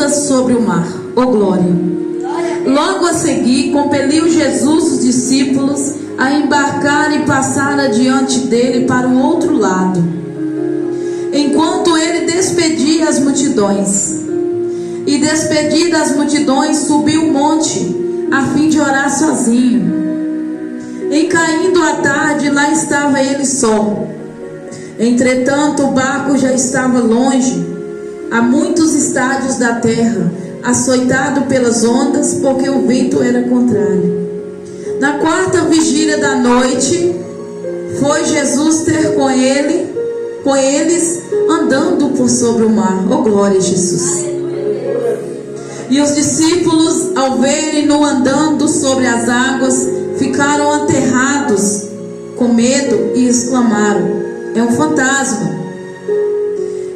anda sobre o mar. Oh glória! Logo a seguir, compeliu Jesus os discípulos a embarcar e passar adiante dele para o outro lado, enquanto ele despedia as multidões. E despedida as multidões, subiu o monte, a fim de orar sozinho. E caindo a tarde, lá estava ele só. Entretanto, o barco já estava longe, a muitos estádios da terra, açoitado pelas ondas, porque o vento era contrário. Na quarta vigília da noite, foi Jesus ter com eles, andando por sobre o mar. Oh glória a Jesus! E os discípulos, ao verem-no andando sobre as águas, ficaram aterrados com medo e exclamaram: é um fantasma.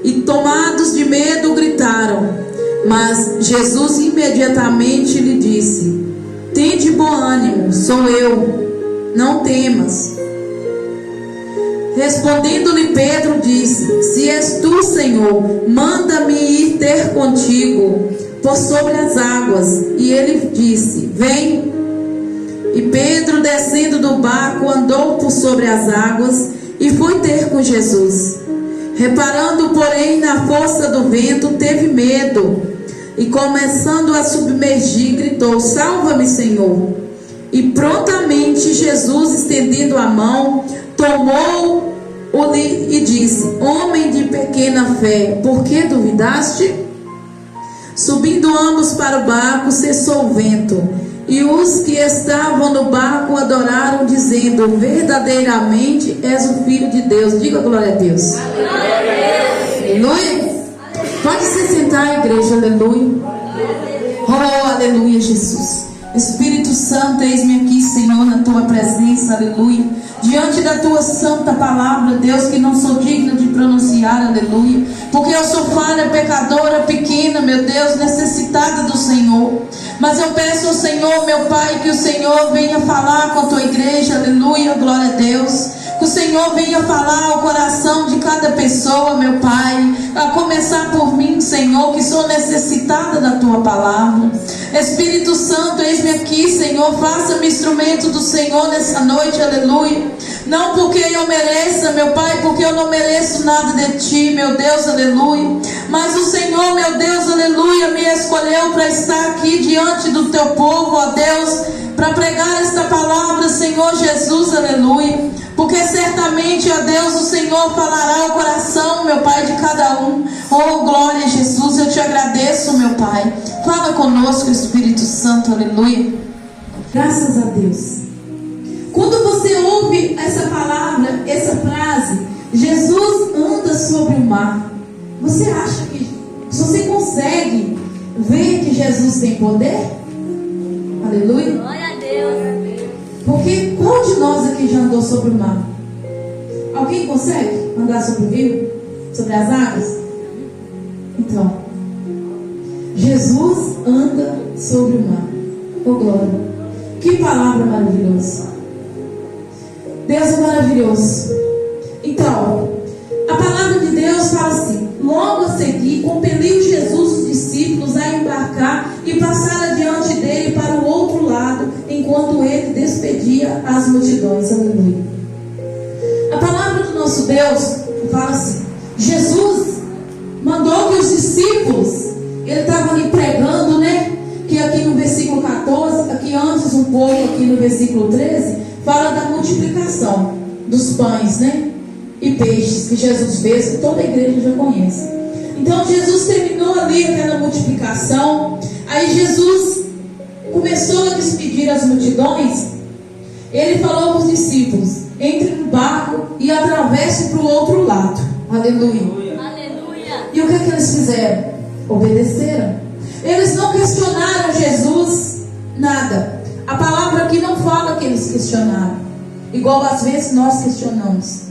E tomados de medo gritaram. Mas Jesus imediatamente lhe disse: tende bom ânimo, sou eu, não temas. Respondendo-lhe Pedro, disse: se és tu, Senhor, manda-me ir ter contigo por sobre as águas. E ele disse: vem. E Pedro, descendo do barco, andou por sobre as águas e foi ter com Jesus. Reparando, porém, na força do vento, teve medo, e começando a submergir, gritou: salva-me, Senhor. E prontamente Jesus, estendendo a mão, tomou-o e disse: homem de pequena fé, por que duvidaste? Subindo ambos para o barco, cessou o vento, e os que estavam no barco adoraram, dizendo: verdadeiramente és o Filho de Deus. Diga glória a Deus. Aleluia. Pode se sentar, igreja. Aleluia. Oh, aleluia, Jesus. Espírito Santo, eis-me aqui, Senhor, na tua presença. Aleluia. Diante da tua santa palavra, Deus, que não sou digna de pronunciar. Aleluia. Porque eu sou falha, pecadora, pequena, meu Deus, necessitada do Senhor. Mas eu peço ao Senhor, meu Pai, que o Senhor venha falar com a tua igreja. Aleluia, glória a Deus. Que o Senhor venha falar ao coração de cada pessoa, meu Pai. A começar por mim, Senhor, que sou necessitada da tua palavra. Espírito Santo, eis-me aqui, Senhor. Faça-me instrumento do Senhor nessa noite, aleluia. Não porque eu mereça, meu Pai, porque eu não mereço nada de ti, meu Deus, aleluia. Mas o Senhor, meu Deus, aleluia, me escolheu para estar aqui diante do teu povo, ó Deus, para pregar esta palavra, Senhor Jesus, aleluia. Porque certamente, ó Deus, o Senhor falará ao coração, meu Pai, de cada um. Oh, glória a Jesus, eu te agradeço, meu Pai. Fala conosco, Espírito Santo, aleluia. Graças a Deus. Quando você ouve essa palavra, essa frase, Jesus anda sobre o mar, você acha que você consegue ver que Jesus tem poder? Aleluia. Glória a Deus. Porque qual de nós aqui já andou sobre o mar? Alguém consegue andar sobre o rio? Sobre as águas? Então, Jesus anda sobre o mar. Oh glória! Que palavra maravilhosa! Deus é maravilhoso. Então, a palavra de Deus fala assim: logo a seguir, compeliu Jesus os discípulos a embarcar e passar adiante dele para o outro lado, enquanto ele despedia as multidões. Aleluia. A palavra do nosso Deus fala assim: Jesus mandou que os discípulos, ele estava ali pregando, né? Que aqui no versículo 14, aqui antes um pouco, aqui no versículo 13, fala da multiplicação dos pães, né? E peixes que Jesus fez, que toda a igreja já conhece. Então Jesus terminou ali aquela multiplicação. Aí Jesus começou a despedir as multidões. Ele falou para os discípulos: entre no barco e atravesse para o outro lado. Aleluia. Aleluia. E o que é que eles fizeram? Obedeceram. Eles não questionaram Jesus nada. A palavra aqui não fala que eles questionaram, igual às vezes nós questionamos.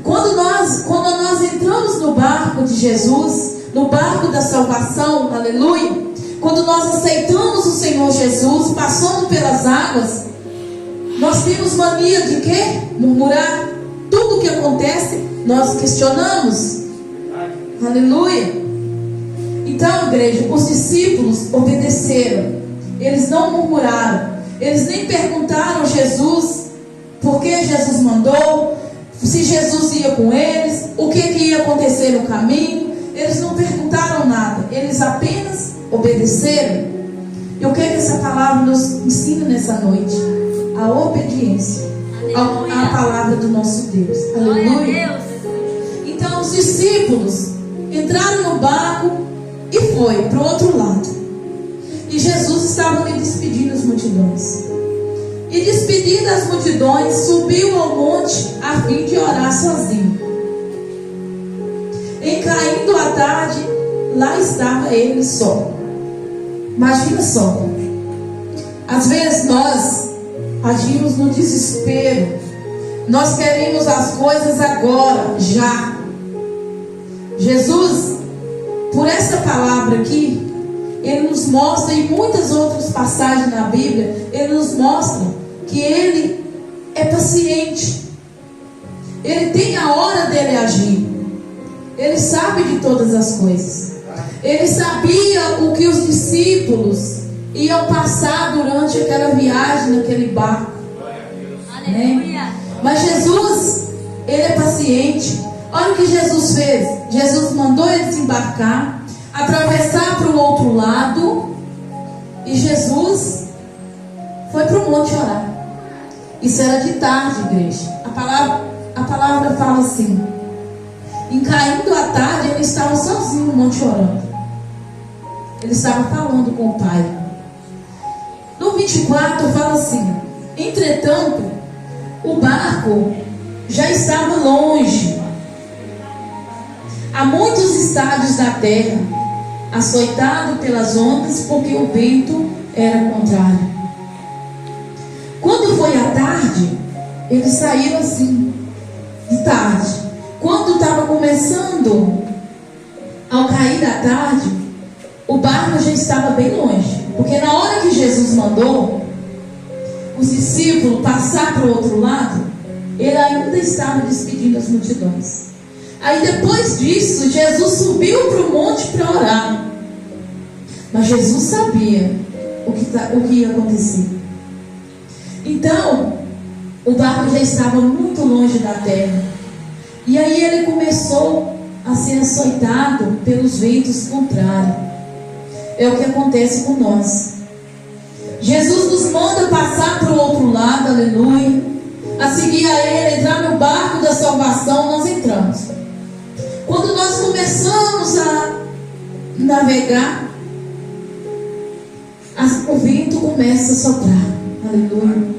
Quando nós entramos no barco de Jesus, no barco da salvação, aleluia, quando nós aceitamos o Senhor Jesus, passando pelas águas, nós temos mania de quê? Murmurar. Tudo que acontece, nós questionamos. Aleluia. Então, igreja, os discípulos obedeceram. Eles não murmuraram. Eles nem perguntaram a Jesus por que Jesus mandou, se Jesus ia com eles, o que ia acontecer no caminho. Eles não perguntaram nada. Eles apenas obedeceram. E o que essa palavra nos ensina nessa noite? A obediência à palavra do nosso Deus. Aleluia. Então os discípulos entraram no barco e foi para o outro lado. E Jesus estava lhe despedindo as multidões. E despedindo as multidões, subiu ao monte a fim de orar sozinho. Em caindo a tarde, lá estava ele só. Imagina só. Às vezes nós agimos no desespero. Nós queremos as coisas agora, já. Jesus, por essa palavra aqui, Ele nos mostra, em muitas outras passagens na Bíblia, Ele nos mostra que Ele é paciente. Ele tem a hora dele agir. Ele sabe de todas as coisas. Ele sabia o que os discípulos iam passar durante aquela viagem, naquele barco. Né? Mas Jesus, Ele é paciente. Olha o que Jesus fez. Jesus mandou eles embarcar, atravessar para o outro lado, e Jesus foi para o monte orar. Isso era de tarde, igreja. A palavra fala assim: em caindo a tarde, ele estava sozinho no monte orando. Ele estava falando com o Pai. No 24 fala assim: entretanto, o barco já estava longe, a muitos estádios da terra, açoitado pelas ondas, porque o vento era contrário. Quando foi à tarde, eles saíram assim, de tarde. Quando estava começando, ao cair da tarde, o barco já estava bem longe. Porque na hora que Jesus mandou os discípulos passar para o outro lado, ele ainda estava despedindo as multidões. Aí depois disso, Jesus subiu para o monte para orar. Mas Jesus sabia o que ia acontecer. Então, o barco já estava muito longe da terra. E aí ele começou a ser açoitado pelos ventos contrários. É o que acontece com nós. Jesus nos manda passar para o outro lado, aleluia, a seguir a Ele, entrar no barco da salvação. Nós entramos. Quando nós começamos a navegar, o vento começa a soprar, aleluia.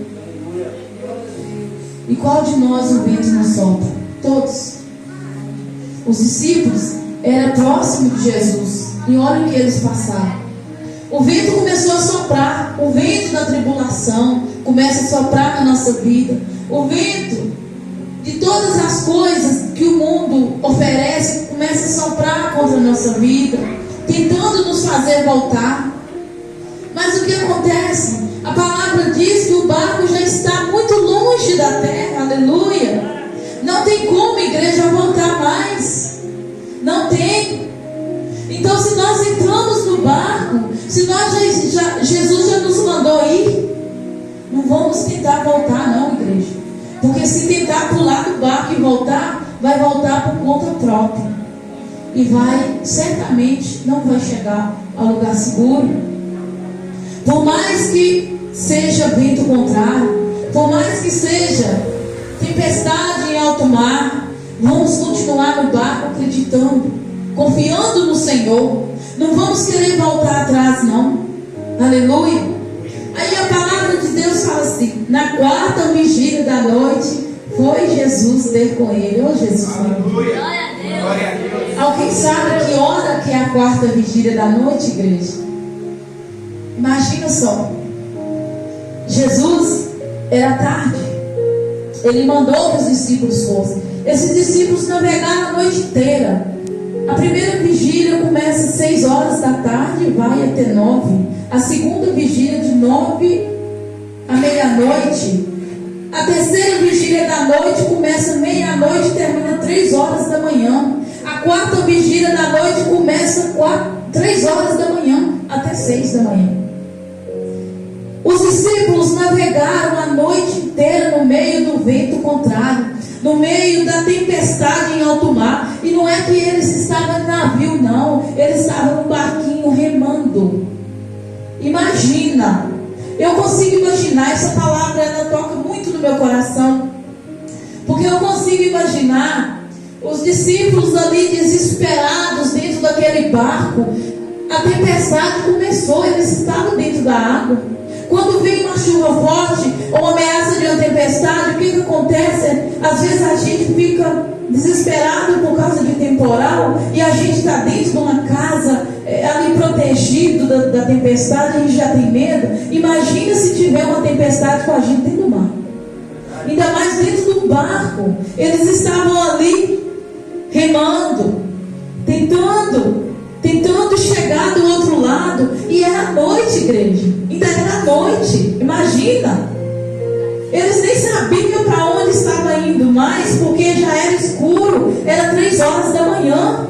E qual de nós o vento não sopra? Todos. Os discípulos eram próximos de Jesus, e olha o que eles passaram. O vento começou a soprar. O vento da tribulação começa a soprar na nossa vida. O vento de todas as coisas que o mundo oferece começa a soprar contra a nossa vida, tentando nos fazer voltar. Mas o que acontece? A palavra diz que o barco já está muito longe da terra, aleluia. Não tem como, igreja, voltar mais. Não tem. Então, se nós entramos no barco, se nós Jesus já nos mandou ir, não vamos tentar voltar não, igreja. Porque se tentar pular do barco e voltar, vai voltar por conta própria. E certamente não vai chegar ao lugar seguro. Por mais que seja vento contrário, por mais que seja tempestade em alto mar, vamos continuar no barco acreditando, confiando no Senhor. Não vamos querer voltar atrás não. Aleluia. Aí a palavra de Deus fala assim: na quarta vigília da noite foi Jesus ter com ele. Oh, Jesus. Glória a Deus. Alguém sabe que hora que é a quarta vigília da noite, igreja? Imagina só. Jesus era tarde. Ele mandou que os discípulos fossem. Esses discípulos navegaram a noite inteira. A primeira vigília começa às 6 horas da tarde e vai até 9. A segunda vigília de 9 à meia-noite. A terceira vigília da noite começa meia-noite e termina 3 horas da manhã. A quarta vigília da noite começa 3 horas da manhã até 6 da manhã. Os discípulos navegaram a noite inteira no meio do vento contrário, no meio da tempestade em alto mar. E não é que eles estavam em navio, não. Eles estavam num barquinho remando. Imagina. Eu consigo imaginar, essa palavra ela toca muito no meu coração. Porque eu consigo imaginar os discípulos ali desesperados dentro daquele barco. A tempestade começou, eles estavam dentro da água. Quando vem uma chuva forte ou uma ameaça de uma tempestade, o que acontece? Às vezes a gente fica desesperado por causa de temporal e a gente está dentro de uma casa ali protegido da tempestade, a gente já tem medo. Imagina se tiver uma tempestade com a gente dentro do mar. Ainda mais dentro do barco. Eles estavam ali remando, tentando chegar do outro lado. E era noite, igreja. Ainda era noite. Imagina. Eles nem sabiam para onde estavam indo mais, porque já era escuro. Era 3 horas da manhã.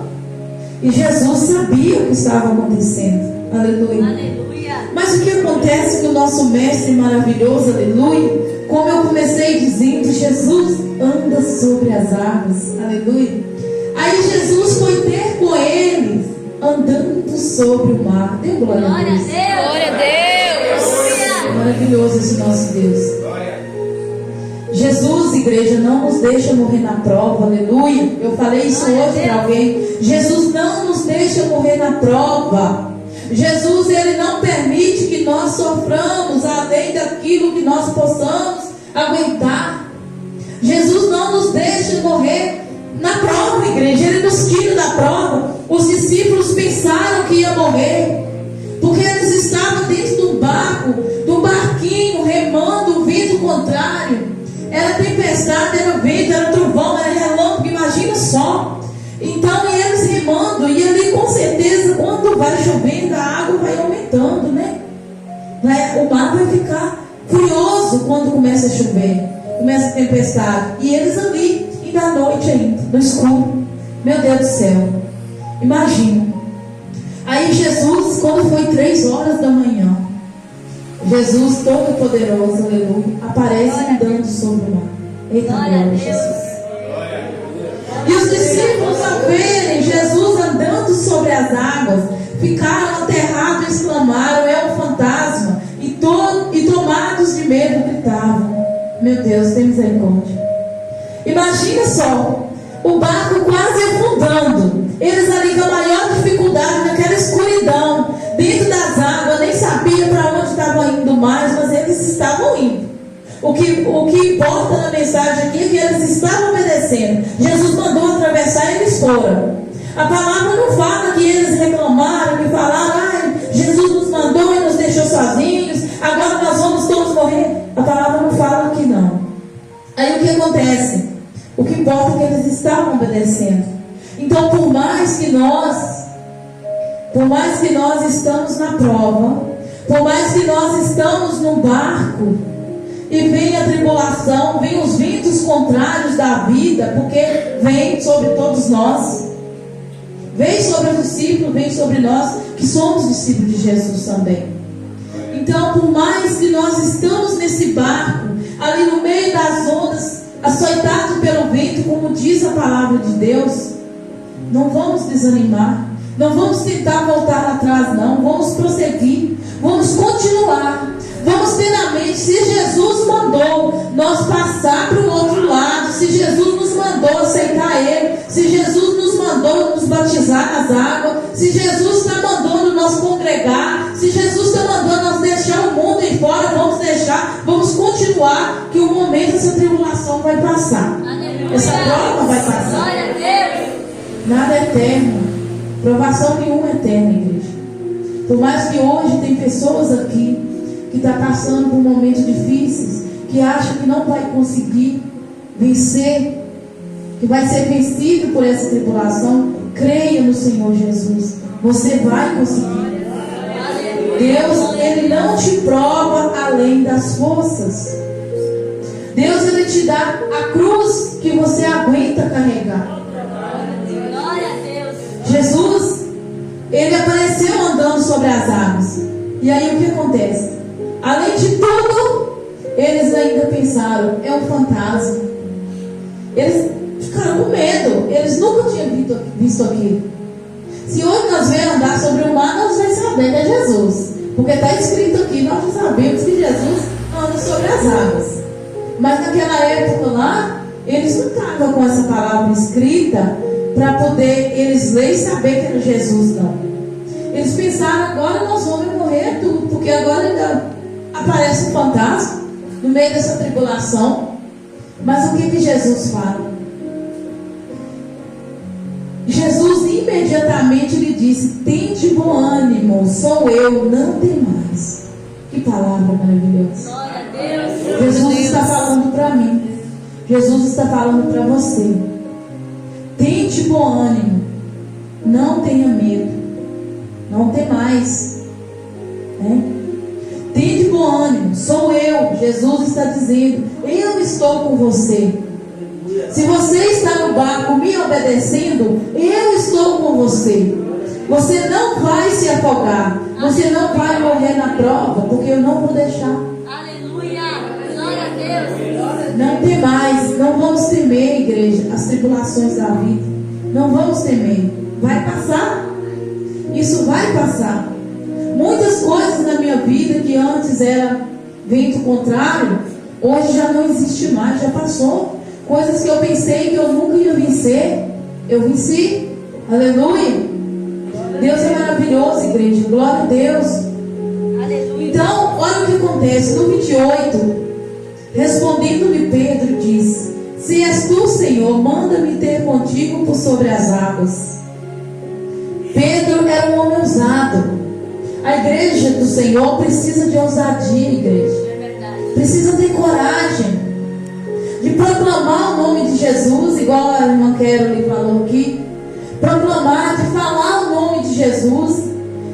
E Jesus sabia o que estava acontecendo. Aleluia. Aleluia. Mas o que acontece com o nosso mestre maravilhoso, aleluia? Como eu comecei dizendo, Jesus anda sobre as águas. Aleluia. Aí Jesus foi ter com eles, andando sobre o mar. Dê glória a Glória a Deus. Deus. Glória a Deus. Maravilhoso esse nosso Deus. Jesus, igreja, não nos deixa morrer na prova. Aleluia. Eu falei isso hoje para alguém. Jesus não nos deixa morrer na prova. Jesus, Ele não permite que nós soframos além daquilo que nós possamos aguentar. Jesus não nos deixa morrer na prova, igreja. Ele nos tira da prova. Os discípulos pensaram que ia morrer, porque eles estavam dentro do barco, do barquinho, remando o vento contrário. Era tempestade, era vento, era trovão, era relâmpago, imagina só. Então eles remando, e ali com certeza, quando vai chovendo, a água vai aumentando, né? O mar vai ficar furioso quando começa a chover, começa a tempestade. E eles ali, e da noite ainda, no escuro. Meu Deus do céu, imagina. Aí Jesus, quando foi 3 horas da manhã, Jesus todo poderoso, aleluia, aparece andando sobre o mar. Eita, glória a Jesus. E os discípulos, ao verem Jesus andando sobre as águas, ficaram aterrados e exclamaram: é um fantasma. E tomados de medo gritavam: meu Deus, tem misericórdia. Imagina só, o barco quase afundando, eles ali com a maior dificuldade, naquela escuridão, dentro das águas, nem sabiam para onde estavam indo mais, mas eles estavam indo. O que importa na mensagem aqui é que eles estavam obedecendo. Jesus mandou atravessar e eles foram. A palavra não fala que eles reclamaram, que falaram: Jesus nos mandou e nos deixou sozinhos, agora nós vamos todos morrer. A palavra não fala que não. Aí o que acontece? O que importa é que eles estavam obedecendo. Então, por mais que nós estamos na prova, por mais que nós estamos no barco, e vem a tribulação, vem os ventos contrários da vida, porque vem sobre todos nós, vem sobre os discípulos, vem sobre nós, que somos discípulos de Jesus também. Então, por mais que nós estamos nesse barco, ali no meio das ondas, açoitados pelo vento, como diz a palavra de Deus, não vamos desanimar, não vamos tentar voltar atrás, não, vamos prosseguir, vamos continuar. Vamos ter na mente, se Jesus mandou nós passar para o outro lado, se Jesus nos mandou aceitar Ele, se Jesus nos mandou nos batizar nas águas, se Jesus está mandando nós congregar, se Jesus está mandando nós deixar o mundo em fora, vamos continuar, que o momento dessa tribulação vai passar. Aleluia. Essa prova vai passar. Glória a Deus. Nada é eterno, provação nenhuma é eterna, igreja. Por mais que hoje tem pessoas aqui que está passando por momentos difíceis, que acha que não vai conseguir vencer, que vai ser vencido por essa tribulação, creia no Senhor Jesus, você vai conseguir. Deus, Ele não te prova além das forças. Deus, Ele te dá a cruz que você aguenta carregar. Jesus, ele apareceu andando sobre as águas. E aí o que acontece? Além de tudo, eles ainda pensaram, é um fantasma. Eles ficaram com medo. Eles nunca tinham visto aquilo. Se hoje nós vemos andar sobre o mar, nós vamos saber que é Jesus. Porque está escrito aqui, nós já sabemos que Jesus anda sobre as águas. Mas naquela época lá, eles não estavam com essa palavra escrita para poder eles ler e saber que era Jesus, não. Eles pensaram, agora nós vamos morrer tudo, porque agora ainda aparece um fantasma no meio dessa tribulação. Mas o que Jesus fala? Jesus imediatamente lhe disse: tende bom ânimo, sou eu, não tem mais. Que palavra maravilhosa. Glória a Deus. Jesus está falando para mim. Jesus está falando para você. Tente bom ânimo, não tenha medo, não tem mais, né? Tente bom ânimo, sou eu. Jesus está dizendo, eu estou com você. Se você está no barco me obedecendo, eu estou com você. Você não vai se afogar, você não vai morrer na prova, porque eu não vou deixar. Aleluia. Glória a Deus. Não tem mais, não vamos temer, igreja, as tribulações da vida. Não vamos temer. Vai passar. Isso vai passar. Muitas coisas na minha vida que antes era vento contrário, hoje já não existe mais, já passou. Coisas que eu pensei que eu nunca ia vencer, eu venci. Aleluia. Deus é maravilhoso, igreja. Glória a Deus. Aleluia. Então, olha o que acontece. No 28, respondendo-lhe Pedro, diz: se és tu, Senhor, manda-me ter contigo por sobre as águas. Pedro era um homem ousado. A igreja do Senhor precisa de ousadia, igreja. É verdade. Precisa ter coragem de proclamar o nome de Jesus, igual a irmã Carol falou aqui. Proclamar, de falar o nome de Jesus.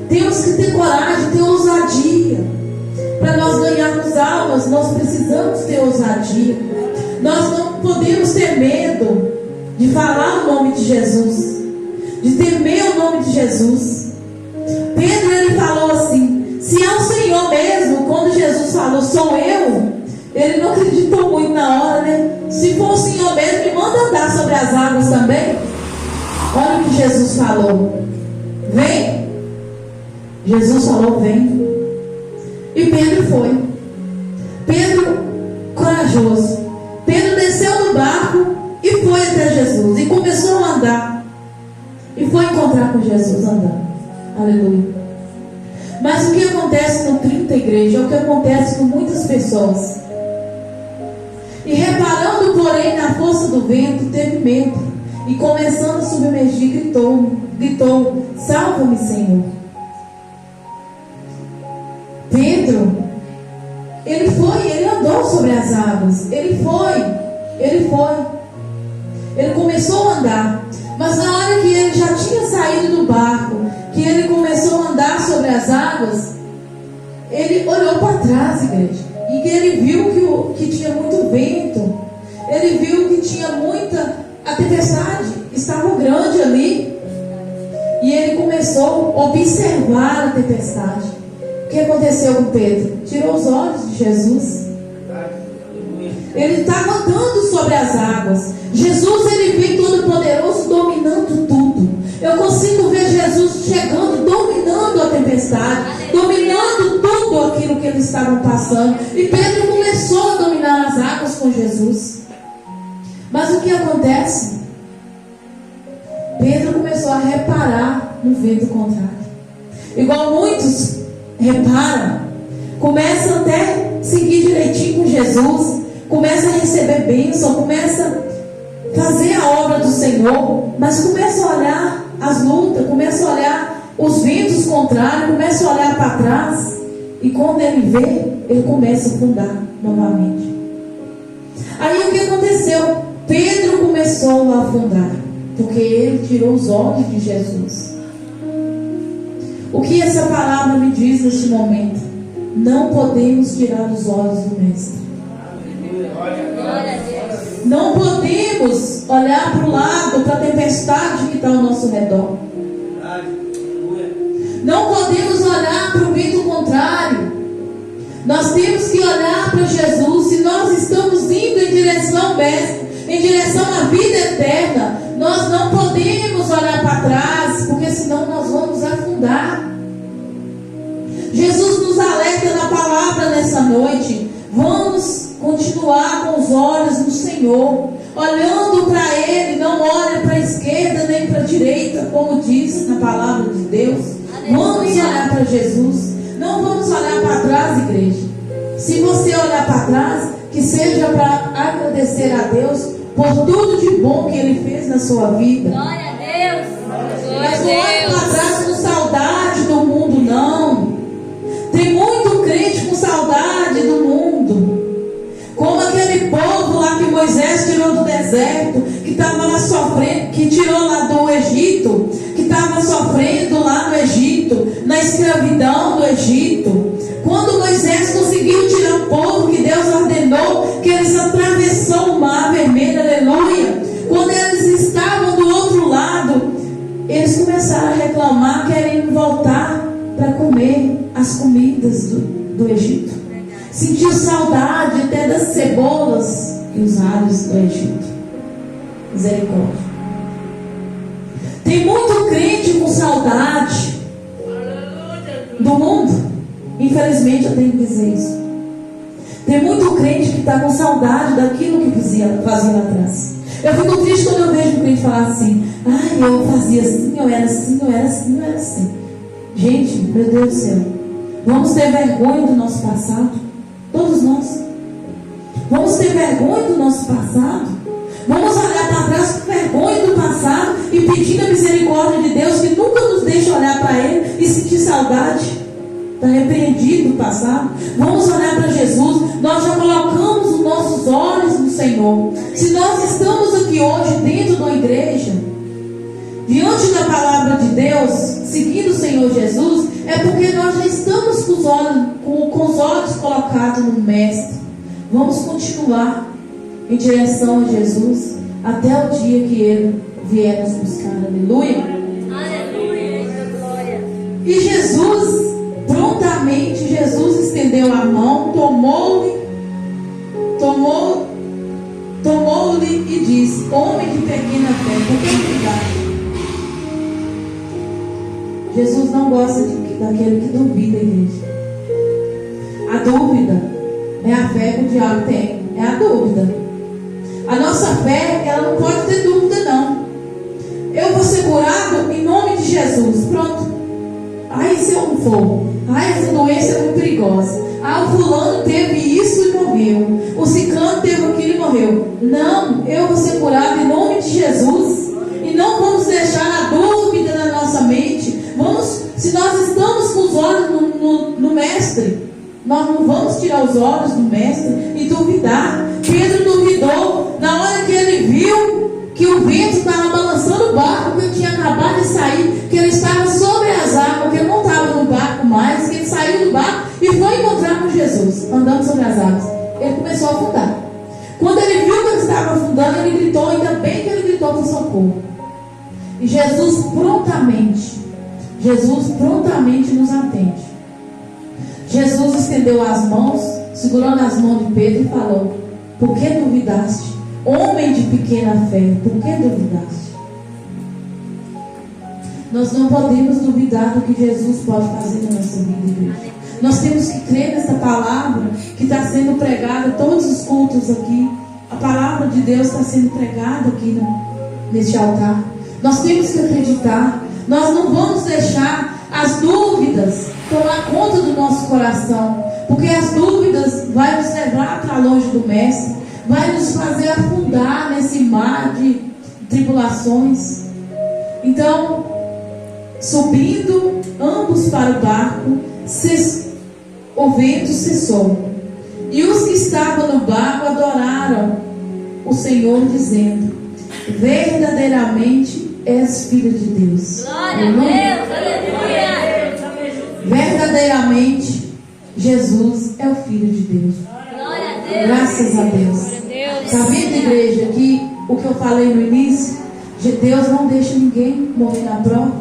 Temos que ter coragem, ter ousadia. Para nós ganharmos almas, nós precisamos ter ousadia. Nós não podemos ter medo de falar o nome de Jesus, de temer o nome de Jesus. Pedro, ele falou assim: se é o Senhor mesmo, quando Jesus falou, sou eu, ele não acreditou muito na hora, né? Se for o Senhor mesmo, me manda andar sobre as águas também. Olha o que Jesus falou: vem. Jesus falou, vem. E Pedro foi. Pedro, corajoso. Pedro desceu do barco e foi até Jesus. E começou a andar. E foi encontrar com Jesus andando. Aleluia. Mas o que acontece no 30, igreja, é o que acontece com muitas pessoas. E reparando, porém, na força do vento, teve medo. E começando a submergir, gritou: salva-me, Senhor. Pedro, ele andou sobre as águas. Ele começou a andar. Mas na hora que ele já tinha saído do barco, que ele começou a andar sobre as águas, ele olhou para trás, igreja, e que ele viu que tinha muito vento. Ele viu que tinha a tempestade estava grande ali. E ele começou a observar a tempestade. O que aconteceu com Pedro? Tirou os olhos de Jesus. Ele estava andando sobre as águas. Jesus, ele vem todo poderoso, dominando tudo. Eu consigo ver Jesus chegando, dominando a tempestade, dominando tudo aquilo que eles estavam passando. E Pedro começou a dominar as águas com Jesus. Mas o que acontece? Pedro começou a reparar no vento contrário. Igual muitos reparam, começam até a seguir direitinho com Jesus, começa a receber bênção, começa a fazer a obra do Senhor, mas começa a olhar as lutas, começa a olhar os ventos contrários, começa a olhar para trás, e quando ele vê, ele começa a afundar novamente. Aí o que aconteceu? Pedro começou a afundar, porque ele tirou os olhos de Jesus. O que essa palavra me diz neste momento? Não podemos tirar os olhos do Mestre. Não podemos olhar para o lado, para a tempestade que está ao nosso redor. Não podemos olhar para o vento contrário. Nós temos que olhar para Jesus. Se nós estamos indo em direção ao Mestre, em direção à vida eterna, nós não podemos olhar para trás, porque senão nós vamos afundar. Jesus nos alerta na palavra nessa noite. Vamos continuar com os olhos no Senhor, olhando para Ele. Não olhe para a esquerda nem para a direita, como diz na palavra de Deus. Vamos olhar para Jesus. Não vamos olhar para trás, igreja. Se você olhar para trás, que seja para agradecer a Deus por tudo de bom que Ele fez na sua vida. Glória a Deus. Mas não olhe para trás com saudade do mundo, não. Tem muito crente com saudade do mundo. Como aquele povo lá que Moisés tirou do deserto, que estava lá sofrendo, que tirou lá do Egito, que estava sofrendo lá no Egito, na escravidão do Egito. Quando Moisés conseguiu tirar o povo, que Deus ordenou que eles atravessassem o mar vermelho, aleluia. Quando eles estavam do outro lado, eles começaram a reclamar, querendo voltar para comer as comidas do Egito. Sentiu saudade até das cebolas e os alhos do Egito. Misericórdia. Tem muito crente com saudade do mundo. Infelizmente eu tenho que dizer isso. Tem muito crente que está com saudade daquilo que fazia lá atrás. Eu fico triste quando eu vejo um crente falar assim: ai, eu fazia assim, eu era assim, eu era assim, eu era assim. Gente, meu Deus do céu, vamos ter vergonha do nosso passado. Todos nós. Vamos ter vergonha do nosso passado. Vamos olhar para trás com vergonha do passado e pedindo a misericórdia de Deus, que nunca nos deixa olhar para Ele e sentir saudade. Está repreendido do passado. Vamos olhar para Jesus. Nós já colocamos os nossos olhos no Senhor. Se nós estamos aqui hoje dentro de uma igreja, diante da palavra de Deus, seguindo o Senhor Jesus, é porque nós já estamos com os olhos colocados no Mestre. Vamos continuar em direção a Jesus até o dia que Ele vier nos buscar. Aleluia. Aleluia. Glória. E Jesus, prontamente, Jesus estendeu a mão, tomou-lhe e disse: homem de pequena fé, por que duvidar? Jesus não gosta daquele que duvida, igreja. A dúvida é a fé que o diabo tem. É a dúvida. A nossa fé, ela não pode ter dúvida, não. Eu vou ser curado em nome de Jesus. Pronto. Ai, se eu não for. Ai, essa doença é muito perigosa. Ah, o fulano teve isso e morreu. O ciclano teve aquilo e morreu. Não, eu vou ser curado em nome de Jesus. E não vamos deixar a dúvida na nossa mente. Se nós estamos com os olhos no Mestre, nós não vamos tirar os olhos do Mestre e duvidar. Pedro duvidou na hora que ele viu que o vento estava balançando o barco, que ele tinha acabado de sair, que ele estava sobre as águas, que ele não estava no barco mais, que ele saiu do barco e foi encontrar com Jesus, andando sobre as águas. Ele começou a afundar. Quando ele viu que ele estava afundando, ele gritou, ainda bem que ele gritou por socorro. E Jesus prontamente nos atende. Jesus estendeu as mãos, segurando as mãos de Pedro e falou: por que duvidaste? Homem de pequena fé, por que duvidaste? Nós não podemos duvidar do que Jesus pode fazer na nossa vida, igreja. Nós temos que crer nessa palavra que está sendo pregada todos os cultos aqui. A palavra de Deus está sendo pregada aqui neste altar. Nós temos que acreditar. Nós não vamos deixar as dúvidas tomar conta do nosso coração, porque as dúvidas vai nos levar para longe do Mestre, vai nos fazer afundar nesse mar de tribulações. Então, subindo ambos para o barco, o vento cessou, e os que estavam no barco adoraram o Senhor, dizendo: verdadeiramente és filho de Deus. Glória a Deus, aleluia. Verdadeiramente, Jesus é o Filho de Deus. Glória a Deus. Graças a Deus. Está vendo, igreja, que o que eu falei no início, de Deus não deixa ninguém morrer na prova.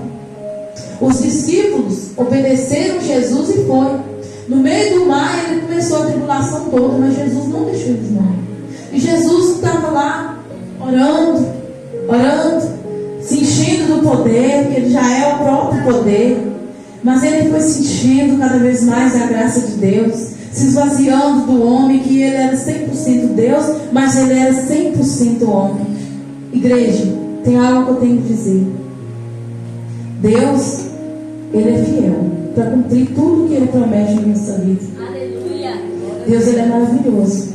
Os discípulos obedeceram Jesus e foi. No meio do mar ele começou a tribulação toda, mas Jesus não deixou eles morrer. E Jesus estava lá orando, se enchendo do poder, que ele já é o próprio poder. Mas ele foi se enchendo cada vez mais da graça de Deus, se esvaziando do homem, que ele era 100% Deus, mas ele era 100% homem. Igreja, tem algo que eu tenho que dizer. Deus, ele é fiel para cumprir tudo que ele promete na nossa vida. Aleluia. Deus, ele é maravilhoso.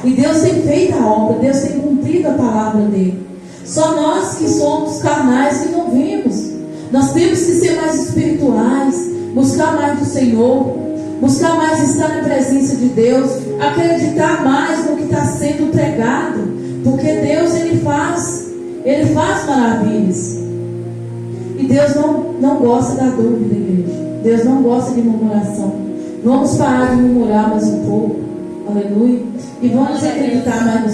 E Deus tem feito a obra, Deus tem cumprido a palavra dele. Só nós que somos carnais que não vimos. Nós temos que ser mais espirituais, buscar mais do Senhor, buscar mais estar na presença de Deus, acreditar mais no que está sendo pregado, porque Deus ele faz maravilhas. E Deus não gosta da dúvida, igreja. Deus não gosta de murmuração. Vamos parar de murmurar mais um pouco, aleluia, e vamos acreditar mais no Senhor.